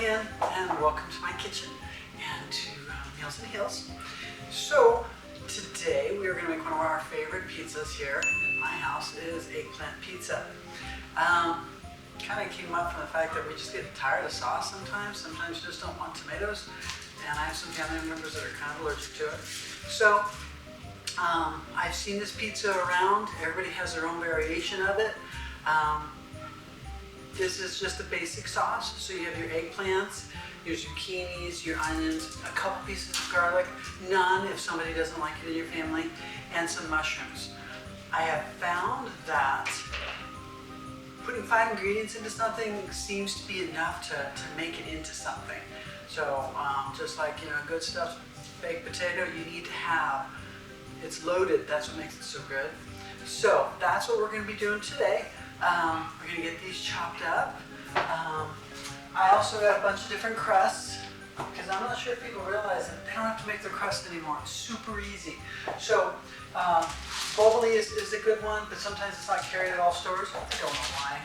again, and welcome to my kitchen and to Meals and Heels. So today we are going to make one of our favorite pizzas here in my house. It is eggplant pizza. Kind of came up from the fact that we just get tired of sauce sometimes. Sometimes you just don't want tomatoes, and I have some family members that are kind of allergic to it. So I've seen this pizza around. Everybody has their own variation of it. This is just a basic sauce. So you have your eggplants, your zucchinis, your onions, a couple pieces of garlic, none if somebody doesn't like it in your family, and some mushrooms. I have found that putting 5 ingredients into something seems to be enough to make it into something. So just like, good stuff, baked potato, you need to have, it's loaded, that's what makes it so good. So that's what we're going to be doing today. We're going to get these chopped up. I also got a bunch of different crusts, because I'm not sure if people realize that they don't have to make their crust anymore. It's super easy. So Boboli is a good one, but sometimes it's not carried at all stores. I don't know why.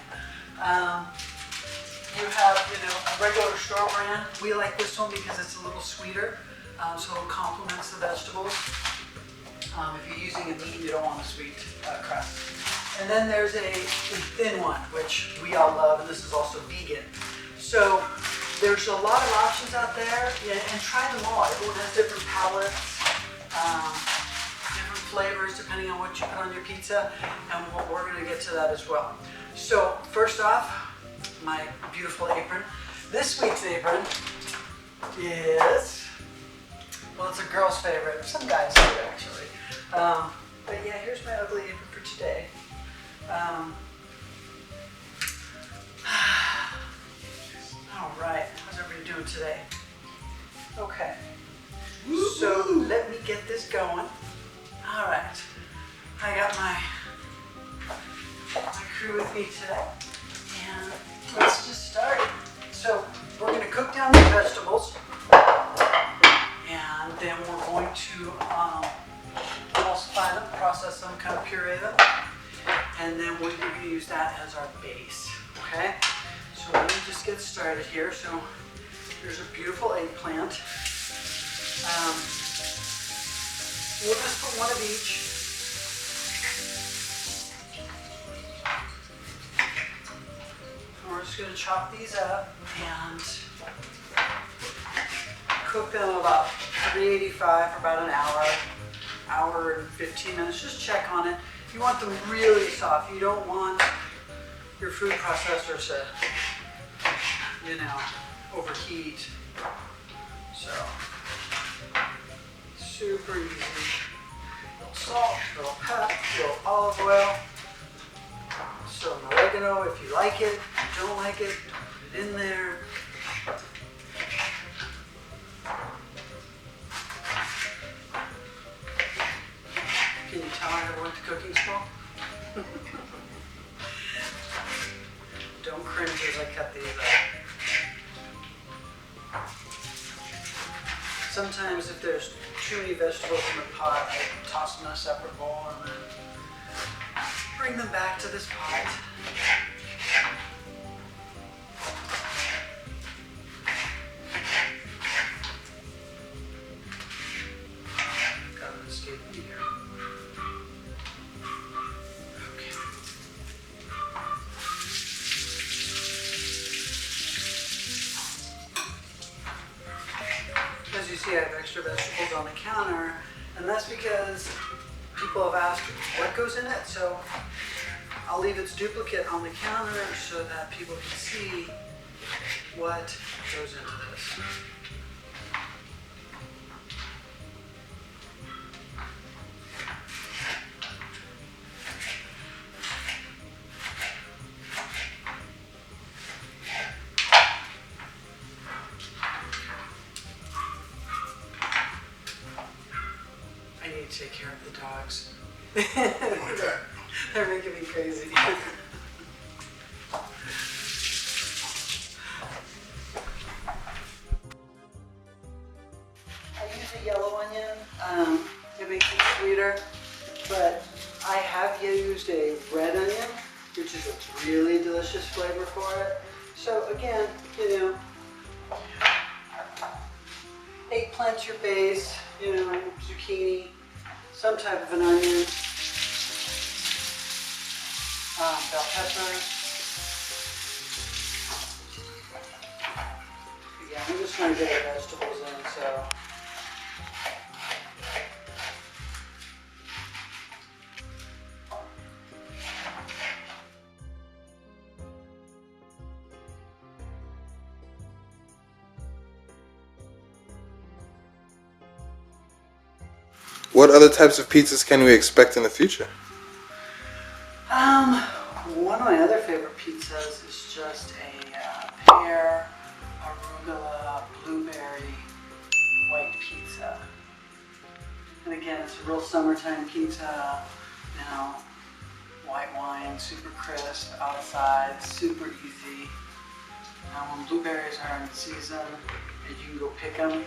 You have, a regular store brand. We like this one because it's a little sweeter, so it complements the vegetables. If you're using a meat, you don't want a sweet crust. And then there's a thin one, which we all love, and this is also vegan. So there's a lot of options out there, and try them all. Everyone has different palates, different flavors depending on what you put on your pizza, and we're going to get to that as well. So first off, my beautiful apron. This week's apron is, well, it's a girl's favorite. Some guys do actually. But yeah, here's my ugly apron for today. All right, how's everybody doing today? Okay, so let me get this going. All right, I got my crew with me today, and let's just start. So we're going to cook down the vegetables, and then we're going to emulsify them, process them, kind of puree them, and then we're going to use that as our base, okay? So let me just get started here. So here's a beautiful eggplant. We'll just put one of each. And we're just going to chop these up and cook them about 385 for about an hour and 15 minutes. Just check on it. You want them really soft. You don't want your food processor to, overheat. So, super easy. A little salt, a little pepper, a little olive oil, some oregano if you like it. If you don't like it, don't put it in there. Can you tell I never went to cooking school? Don't cringe as I cut these up. Sometimes if there's too many vegetables in the pot, I toss them in a separate bowl and then bring them back to this pot. Got an escape me here. As you see, I have extra vegetables on the counter, and that's because people have asked what goes in it, so I'll leave its duplicate on the counter so that people can see what goes into this. Take care of the dogs. They're making me crazy. I use a yellow onion. It makes it sweeter, but I have used a red onion, which is a really delicious flavor for it. So again, to your base, zucchini, some type of an onion, bell peppers. Again, we're just trying to get our vegetables in, so. What other types of pizzas can we expect in the future? One of my other favorite pizzas is just a pear, arugula, blueberry, white pizza. And again, it's a real summertime pizza, white wine, super crisp, outside, super easy. When blueberries are in season and you can go pick them,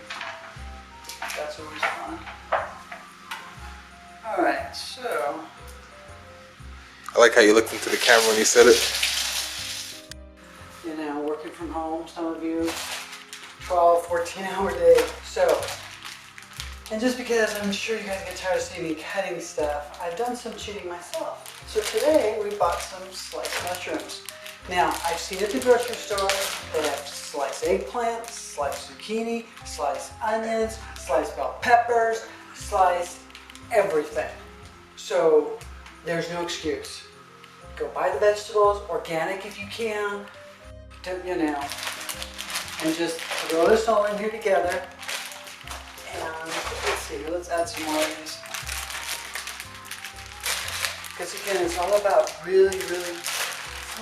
that's always fun. Alright, so. I like how you looked into the camera when you said it. Working from home, some of you, 12, 14-hour day. So, and just because I'm sure you guys get tired of seeing me cutting stuff, I've done some cheating myself. So today we bought some sliced mushrooms. Now, I've seen at the grocery store, they have sliced eggplants, sliced zucchini, sliced onions, sliced bell peppers, sliced everything. So there's no excuse. Go buy the vegetables, organic if you can, and just throw this all in here together. And let's see, let's add some more of these. Because again, it's all about really, really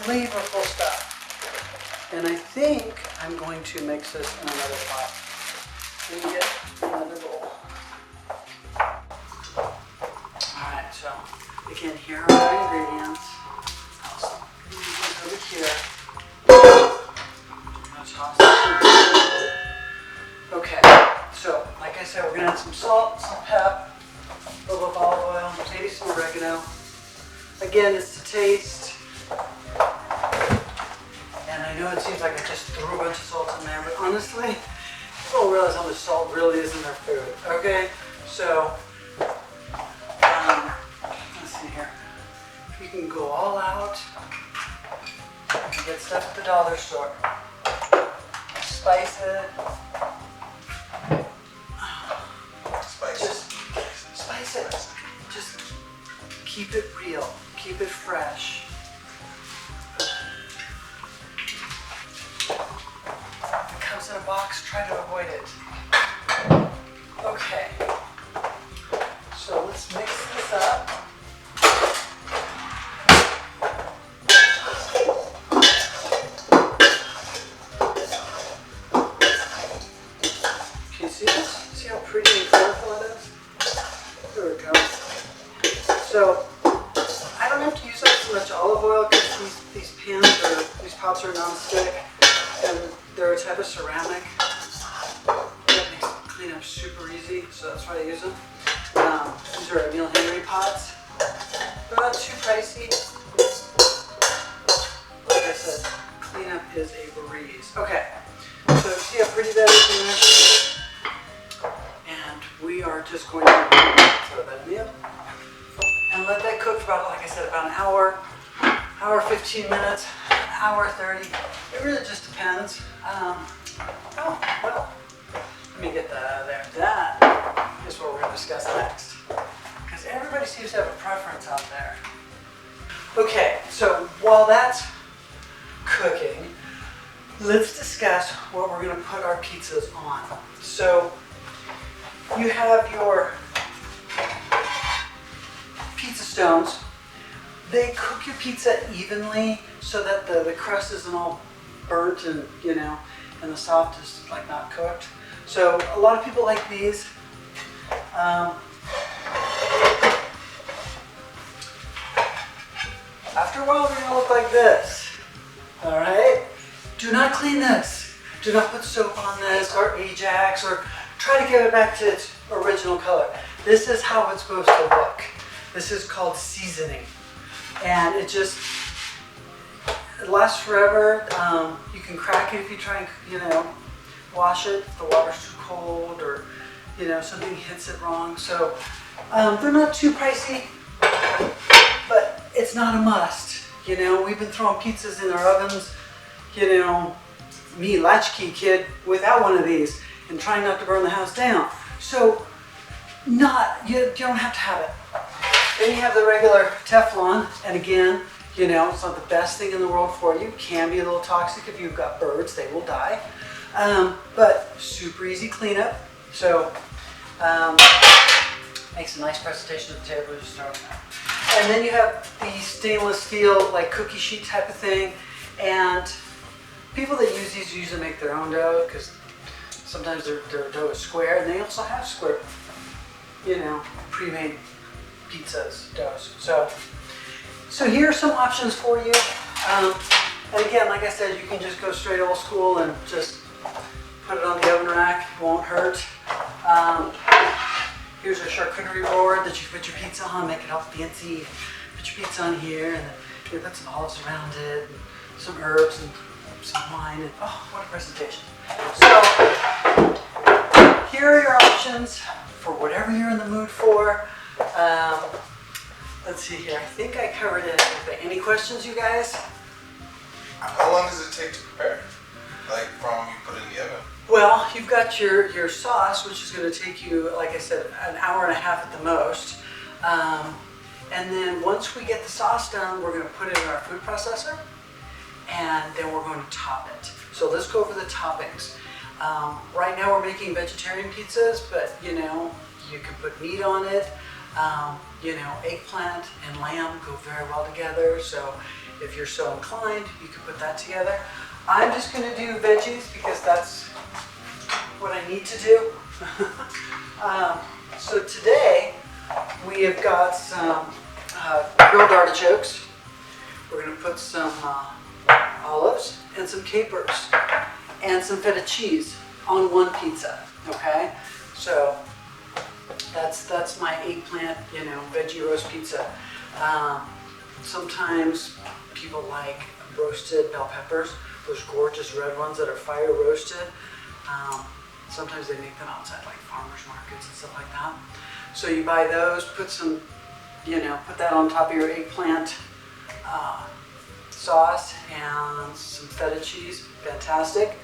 flavorful stuff. And I think I'm going to mix this in another pot. Let me get another bowl. Alright, so again, here are my ingredients. I'll move these over here. Okay, so like I said, we're going to add some salt, some pep, a little bit of olive oil, maybe some oregano. Again, it's to taste. And I know it seems like I just threw a bunch of salt in there, but honestly, people don't realize how much salt really is in their food. Okay, so let's see here. You can go all out and get stuff at the dollar store. Spice it. Just spice it. Just keep it real. Keep it fresh. If it comes in a box, try to avoid it. Okay. So let's mix this up. Can you see this? See how pretty and colorful it is? There we go. So I don't have to use up so much olive oil because these pots are non-stick and they're a type of ceramic. That makes clean up super easy, so that's why I use them. These are Emil Henry pots. They're not too pricey. Like I said, cleanup is a breeze. Okay, so see how pretty that is in there? And we are just going to throw that in there. And let that cook for about, like I said, about an hour, hour 15 minutes, hour 30. It really just depends. Oh, well, let me get that out of there. That is what we're going to discuss next. Because everybody seems to have a preference out there. Okay, so while that's cooking, let's discuss what we're going to put our pizzas on. So you have your pizza stones. They cook your pizza evenly so that the crust isn't all burnt and and the soft is like not cooked. So a lot of people like these. After a while, they're gonna look like this. All right. Do not clean this. Do not put soap on this or Ajax or try to give it back to its original color. This is how it's supposed to look. This is called seasoning. And it lasts forever. You can crack it if you try and, wash it if the water's too cold or something hits it wrong. So they're not too pricey, but it's not a must. We've been throwing pizzas in our ovens, me, latchkey kid, without one of these and trying not to burn the house down. So you don't have to have it. Then you have the regular Teflon, and again, it's not the best thing in the world for you. Can be a little toxic if you've got birds, they will die. But super easy cleanup. So makes a nice presentation at the table. Just throw it out. And then you have the stainless steel, like cookie sheet type of thing. And people that use these usually make their own dough because sometimes their dough is square, and they also have square, pre-made pizzas, doughs. So here are some options for you. And again, like I said, you can just go straight old school and just put it on the oven rack. It won't hurt. Here's a charcuterie board that you put your pizza on, make it all fancy. Put your pizza on here, and then you put some olives around it, and some herbs, and some wine, and oh, what a presentation. So here are your options for whatever you're in the mood for. Let's see here. I think I covered it. Any questions, you guys? How long does it take to prepare? Like from you put it in the oven? Well, you've got your sauce, which is going to take you, like I said, an hour and a half at the most. And then once we get the sauce done, we're going to put it in our food processor, and then we're going to top it. So let's go over the toppings. Right now we're making vegetarian pizzas, but you can put meat on it. Eggplant and lamb go very well together. So if you're so inclined, you can put that together. I'm just going to do veggies because that's what I need to do. So today we have got some grilled artichokes. We're going to put some olives and some capers and some feta cheese on one pizza. Okay, so that's my eggplant, veggie roast pizza. Sometimes people like roasted bell peppers, those gorgeous red ones that are fire roasted. Sometimes they make them outside like farmers markets and stuff like that. So you buy those, put some, put that on top of your eggplant sauce and some feta cheese. Fantastic.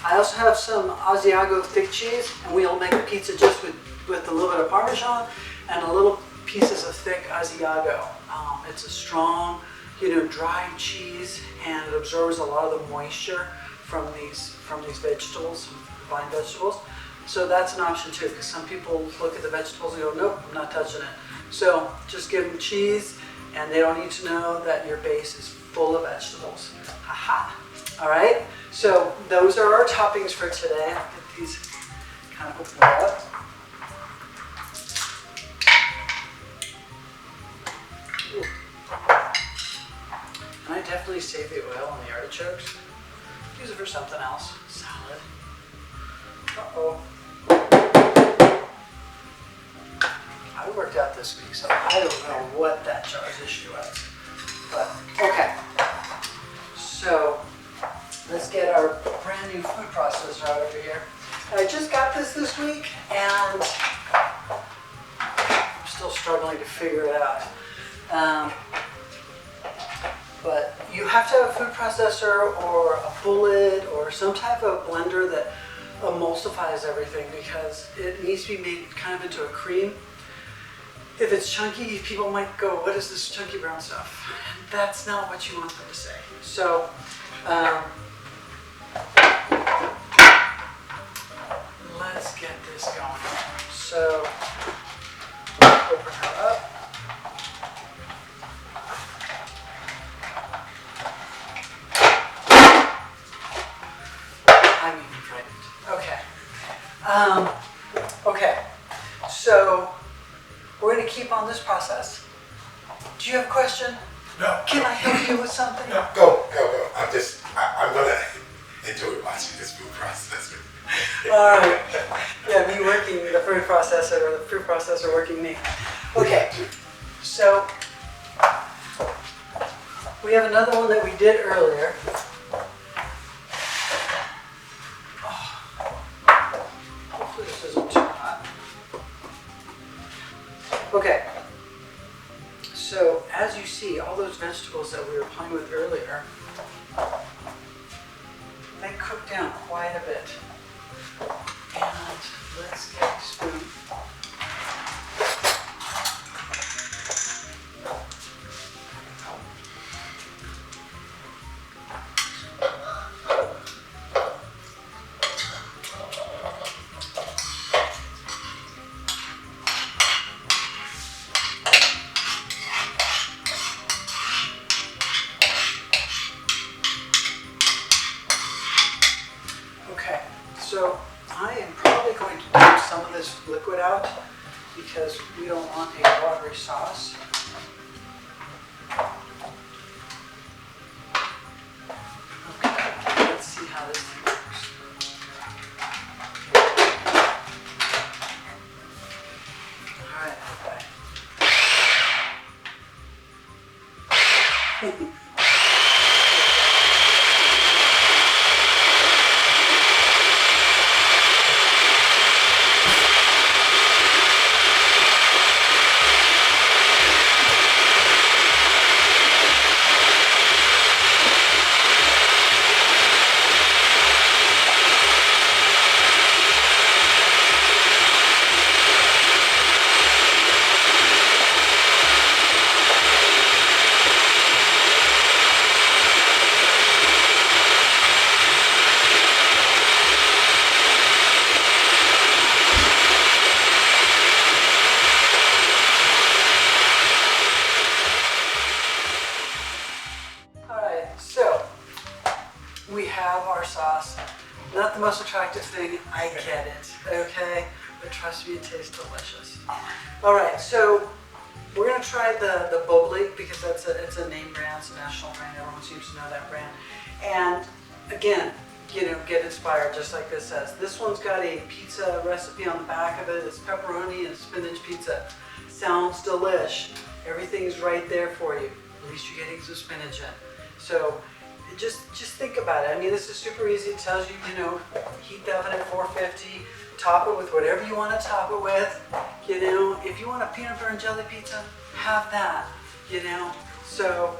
I also have some Asiago thick cheese, and we'll make a pizza just with a little bit of Parmesan and a little pieces of thick Asiago. It's a strong, dry cheese, and it absorbs a lot of the moisture from these vegetables, vine vegetables. So that's an option too, because some people look at the vegetables and go, nope, I'm not touching it. So just give them cheese, and they don't need to know that your base is full of vegetables. Haha. All right. So those are our toppings for today. I'll get these kind of opened up. Ooh. And I definitely save the oil on the artichokes. Use it for something else. Salad. Uh-oh. I worked out this week, so I don't know what that jar's issue was. But, okay. So, let's get our brand new food processor out over here. And I just got this week, and I'm still struggling to figure it out. But you have to have a food processor or a bullet or some type of blender that emulsifies everything, because it needs to be made kind of into a cream. If it's chunky, people might go, what is this chunky brown stuff? And that's not what you want them to say. So, let's get this going. So, open her up. I'm even frightened. Okay. Okay. So, we're going to keep on this process. Do you have a question? No. Can I help you with something? No, go. I'm gonna enjoy watching this food process. All right. Yeah, me working the food processor, or the food processor working me. Okay. So we have another one that we did earlier. Oh. Hopefully this isn't too hot. Okay, so as you see, all those vegetables that we were playing with earlier, they cook down quite a bit. And let's get a spoon. Okay, so I am probably going to dump some of this liquid out because we don't want a watery sauce. Okay, let's see how this thing works. All right, okay. We have our sauce. Not the most attractive thing, I get it, okay? But trust me, it tastes delicious. All right, so we're gonna try the bubbly because it's a name brand, it's a national brand, everyone seems to know that brand. And again, you know, get inspired just like this says. This one's got a pizza recipe on the back of it. It's pepperoni and spinach pizza. Sounds delish. Everything's right there for you. At least you're getting some spinach in. So just think about it. I mean, this is super easy. It tells you, you know, heat the oven at 450, top it with whatever you want to top it with. You know, if you want a peanut butter and jelly pizza, have that, you know. So,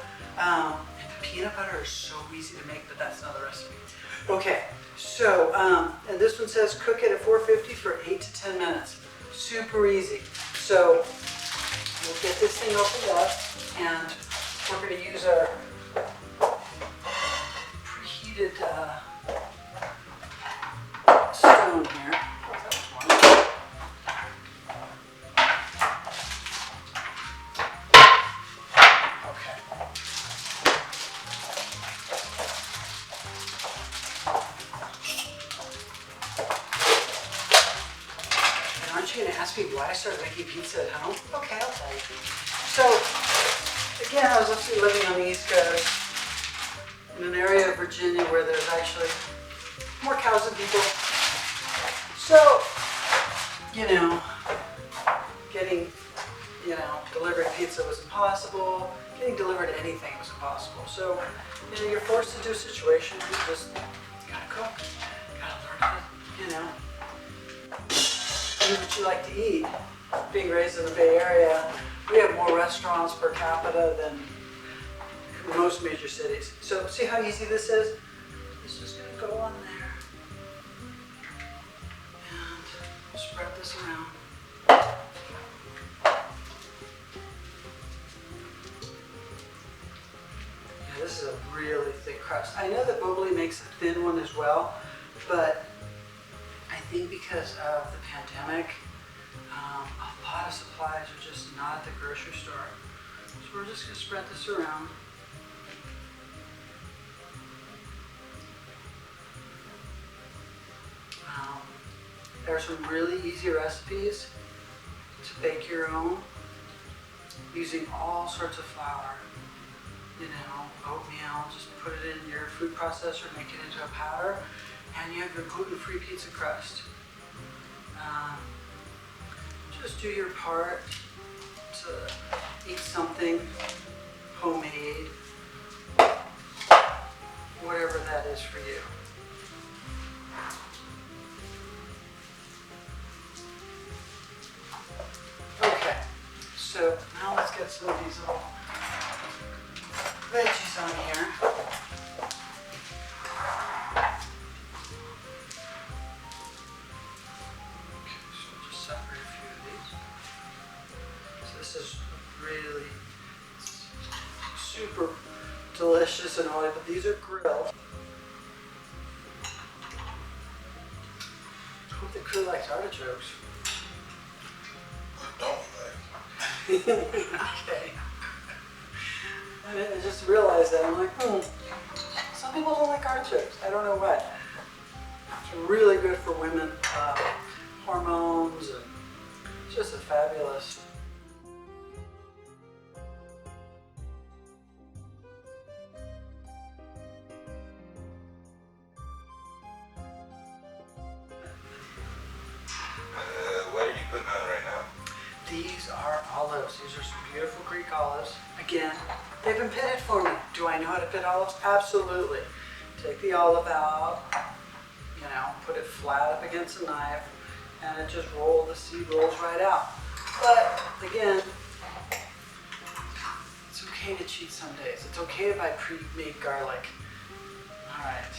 peanut butter is so easy to make, but that's another recipe. Okay, so, and this one says cook it at 450 for 8 to 10 minutes. Super easy. So, we'll get this thing opened up, and we're going to use our preheated stone here. Okay. And aren't you going to ask me why I started making pizza at home? Okay, I'll tell you. So, again, I was actually living on the East Coast, in an area of Virginia where there's actually more cows than people. So, you know, getting, you know, delivering pizza was impossible. Getting delivered anything was impossible. So, you know, you're forced into a situation where you just gotta cook, gotta learn how to, you know, eat what you like to eat. Being raised in the Bay Area, we have more restaurants per capita than most major cities. So see how easy this is? It's just going to go on there. And we'll spread this around. Yeah, this is a really thick crust. I know that Bubbly makes a thin one as well, but I think because of the pandemic, a lot of supplies are just not at the grocery store. So we're just going to spread this around. There are some really easy recipes to bake your own using all sorts of flour. You know, oatmeal, just put it in your food processor, make it into a powder, and you have your gluten-free pizza crust. Just do your part to eat something homemade, whatever that is for you. Okay, get some of these little veggies on here. Okay, so I'll just separate a few of these. So this is really super delicious and all that, but these are grilled. I hope the crew likes artichokes. What don't Okay. I just realized that. I'm like, some people don't like artichokes. I don't know why. It's really good for women, hormones, and it's just a fabulous. What are you putting on right now? These are olives. These are some beautiful Greek olives. Again, they've been pitted for me. Do I know how to pit olives? Absolutely. Take the olive out, you know, put it flat up against a knife, and it just the seed rolls right out. But again, it's okay to cheat some days. It's okay to buy pre-made garlic. All right.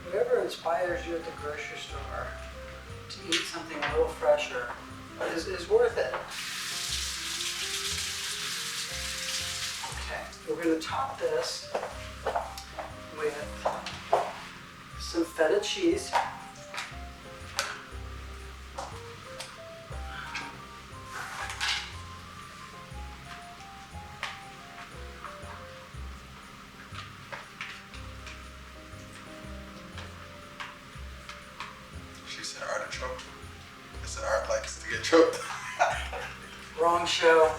Whatever inspires you at the grocery store to eat something a little fresher is worth it. Okay, we're going to top this with some feta cheese. She said artichoke. I said art likes to get choked. Wrong show.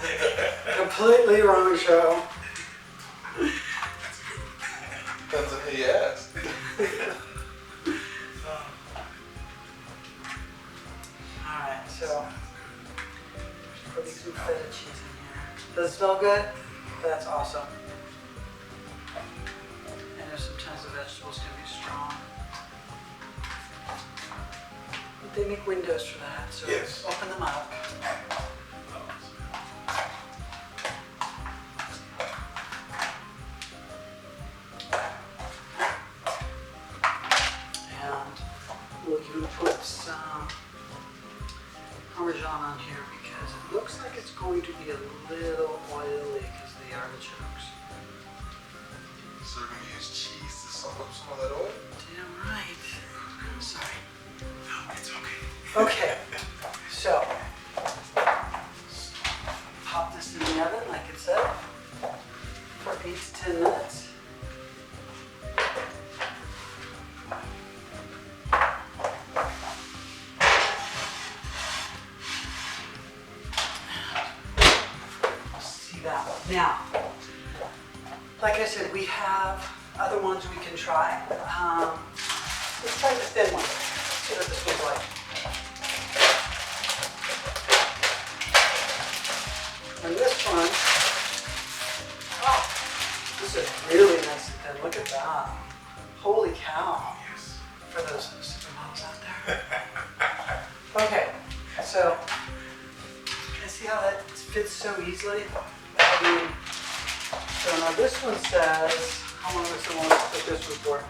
Completely wrong show. Depends on who you ask. Alright, so putting some feta cheese in here. Does it smell good? That's awesome. I know sometimes the vegetables can be strong. But they make windows for that, so Yes. open them up. And we'll even put some Parmesan on here because it looks like it's going to be a little oily because of the artichokes. So we're gonna use cheese to soak up some of that oil? Damn right. Sorry. No, it's okay. Okay, so pop this in the oven like it said for 8 to 10 minutes. See that one. Now, like I said, we have other ones we can try. Let's try the thin one. See what this one's like. And this one, oh, this is really nice and thin. Look at that. Holy cow. Yes. For those supermodels out there. Okay, so, can you see how that fits so easily? I mean, so now this one says, how long was the one I put this one for?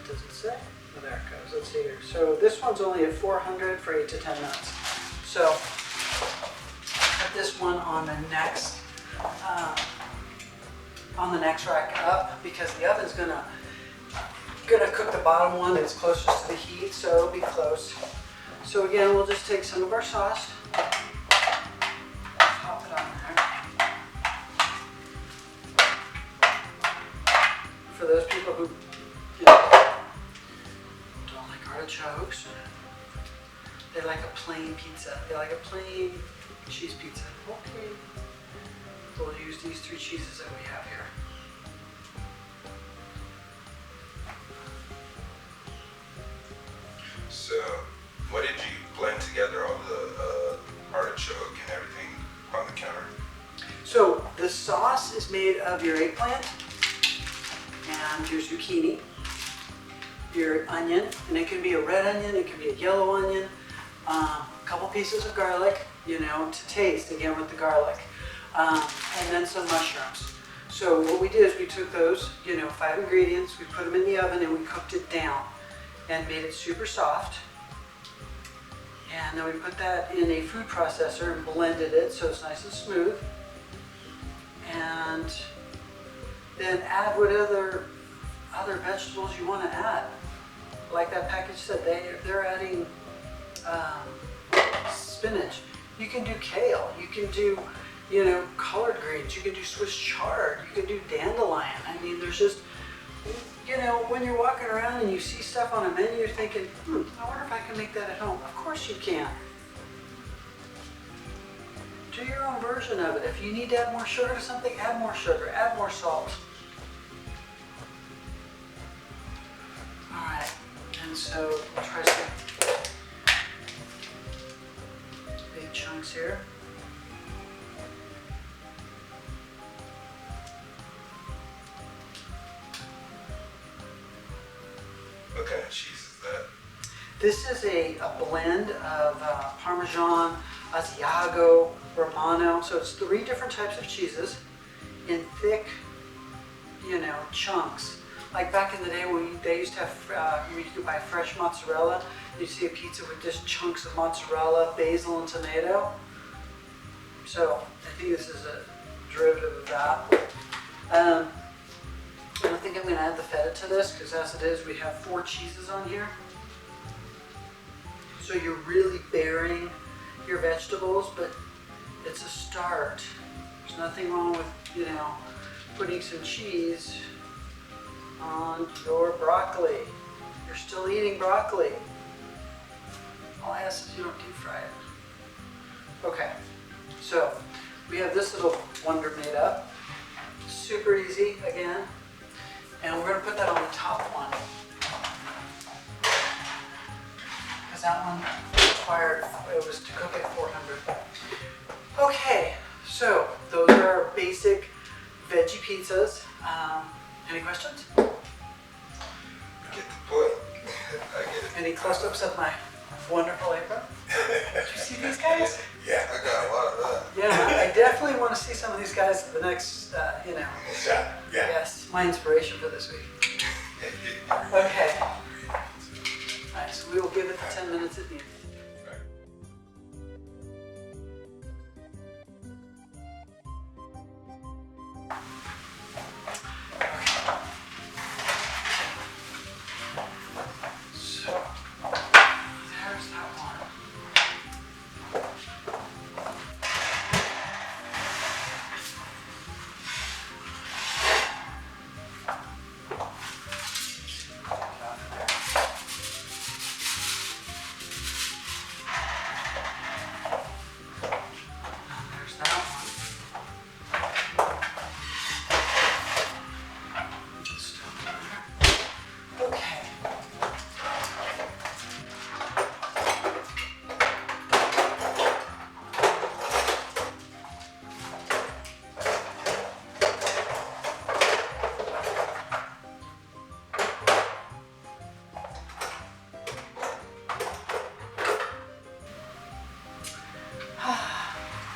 Does it say? Oh, there it goes. Let's see here. So this one's only at 400 for 8 to 10 minutes. So put this one on the next rack up because the oven's gonna cook the bottom one that's closest to the heat, so it'll be close. So again, we'll just take some of our sauce, pop it on there. For those people who don't like artichokes, they like a plain pizza. They like a plain cheese pizza. Okay. We'll use these 3 cheeses that we have here. So, what did you blend together all the artichoke and everything on the counter? So the sauce is made of your eggplant and your zucchini your onion, and it can be a red onion, it can be a yellow onion, a couple pieces of garlic, you know, to taste again with the garlic, and then some mushrooms. So what we did is we took those, you know, 5 ingredients, we put them in the oven and we cooked it down and made it super soft. And then we put that in a food processor and blended it so it's nice and smooth. And then add what other vegetables you want to add. Like that package said, they're adding spinach. You can do kale. You can do, you know, collard greens. You can do Swiss chard. You can do dandelion. I mean, there's just, you know, when you're walking around and you see stuff on a menu, you're thinking, I wonder if I can make that at home. Of course you can. Do your own version of it. If you need to add more sugar to something, add more sugar, add more salt. All right, and so we'll try some big chunks here. What kind of cheese is that? This is a blend of Parmesan, Asiago, Romano. So it's 3 different types of cheeses in thick, you know, chunks. Like back in the day when they used to have, we could buy fresh mozzarella. You see a pizza with just chunks of mozzarella, basil, and tomato. So I think this is a derivative of that. I don't think I'm going to add the feta to this because as it is, we have 4 cheeses on here. So you're really burying your vegetables, but it's a start. There's nothing wrong with, you know, putting some cheese on your broccoli. You're still eating broccoli. All I ask is you don't deep fry it. Okay, so we have this little wonder made up. Super easy again. And we're going to put that on the top one. Because that one required, it was to cook at 400. Okay, so those are our basic veggie pizzas. Any questions? I get the point. I get it. Any close-ups of my wonderful apron? Did you see these guys? Yeah. I got a lot of that. Yeah, I definitely want to see some of these guys at the next, you know. Yeah. Yeah. Yes, my inspiration for this week. Okay. All right, so we will give it the 10 minutes it needs. So, there's that one. There's that one. Just over there. Okay.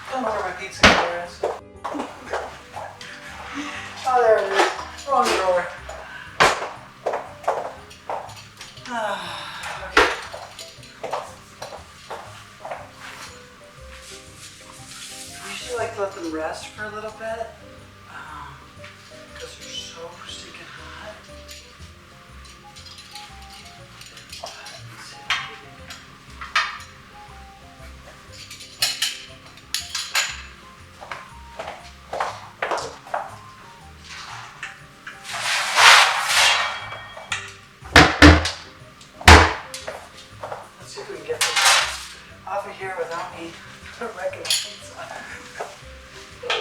Don't know where my pizza cutter is. Oh, there it is. Wrong drawer. Okay. I usually like to let them rest for a little bit because they're so stinking hot. Let's see if I can- Let's see if we can get this off of here without me wrecking the pizza. There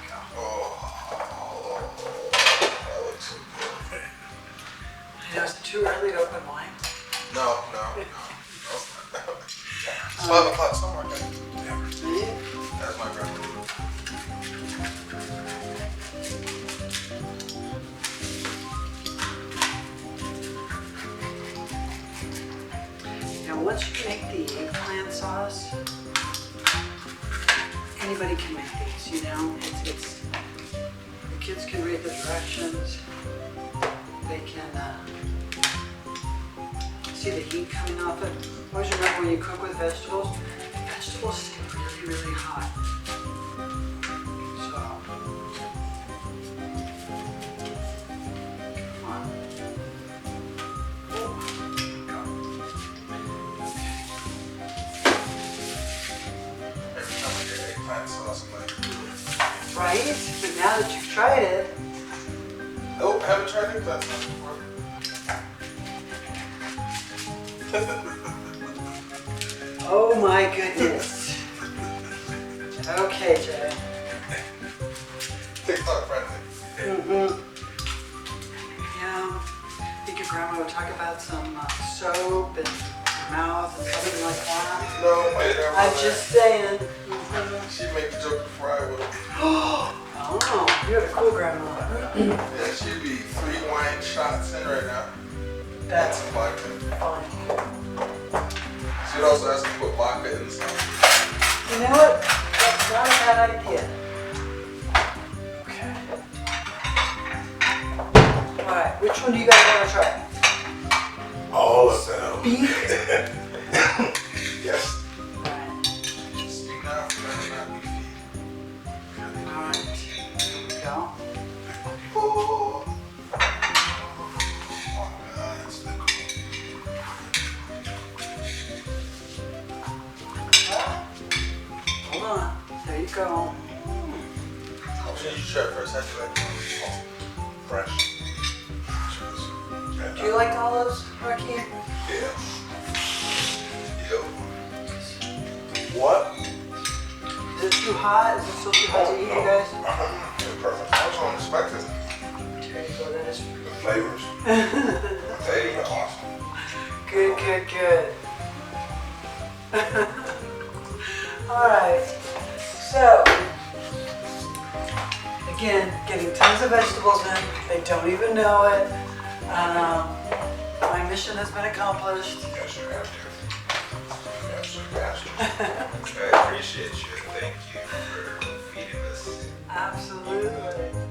we go. Oh, that looks so good. I know, is it too early to open wine? No. It's 5 o'clock somewhere, guys. Never. That's my grandma. once you make the eggplant sauce, anybody can make these, you know? It's the kids can read the directions. They can see the heat coming off it. Always remember when you cook with vegetables, vegetables stay really, really hot. So, come on. Every time I get eggplant sauce, I'm like, Right? But now that you've tried it, nope, I haven't tried eggplant sauce before. oh my goodness. Okay, Jay. TikTok friendly. Yeah, I think your grandma would talk about some soap and your mouth and something like that. No, my grandma. I'm just saying. She'd make the joke before I would. Oh, you're a cool grandma. Yeah, she'd be 3 wine shots in right now. That's Some vodka. fine. She'd also ask me to put vodka in some. You know what? That's not a bad idea. Okay. Alright, which one do you guys want to try? All of them. Beef? Yes. Alright. Speak now, not beefy. Alright. Here we go. Oh, that's the Hold on. There you go. I'm sure you should try it first. I feel like fresh. Do you like olives, Marky? Yeah. Yo. What? Is it too hot? Is it still too hot to eat, you guys? Yeah, perfect. I was unexpected. There you go. That is The flavors. There you go. Awesome. good, good, good. Alright. So, again, getting tons of vegetables in. They don't even know it. My mission has been accomplished. Yes, you have to. You absolutely have to. I appreciate you. Thank you for feeding us. Absolutely.